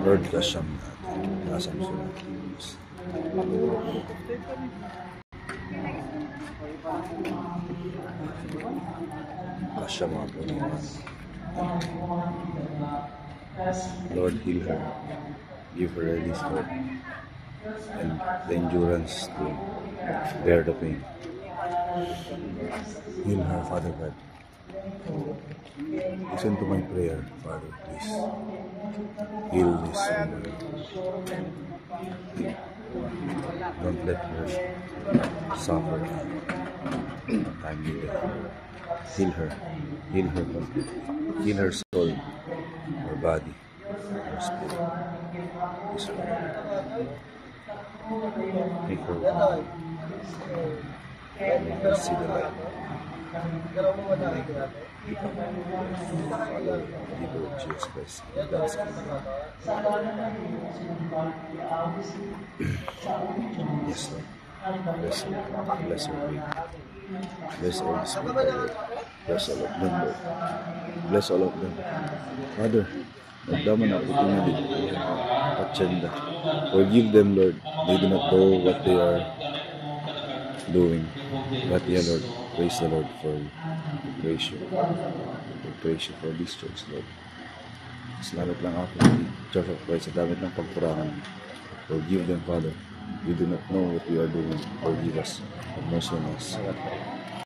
Lord, kasyam natin. Nasam sila. Kasyam mga Panginoon. Lord, heal her. Give her release, Lord. And the endurance to bear the pain. Heal her, Father God. Listen to my prayer, Father, please. Heal this woman. Don't let her suffer untimely death. Heal her. Heal her completely. Heal her soul, her body, her spirit. Please, Lord. Make her well. Make her see the light. Follow the people of Jesus Christ in God's kingdom. Yes, Lord. Bless her. Bless her week. Bless all these people, Lord. Bless all of them, Lord. Bless all of them. Father, magdaman ako tinilit. Patsenda. Forgive them, Lord. They do not know what they are doing. But yeah, Lord, praise the Lord for you. We praise you. We praise you for this church, Lord. Salamat lang ako sa Church of Christ sa damit ng pagkurangan. Forgive them, Father. We do not know what we are doing. Forgive us. Have mercy on us.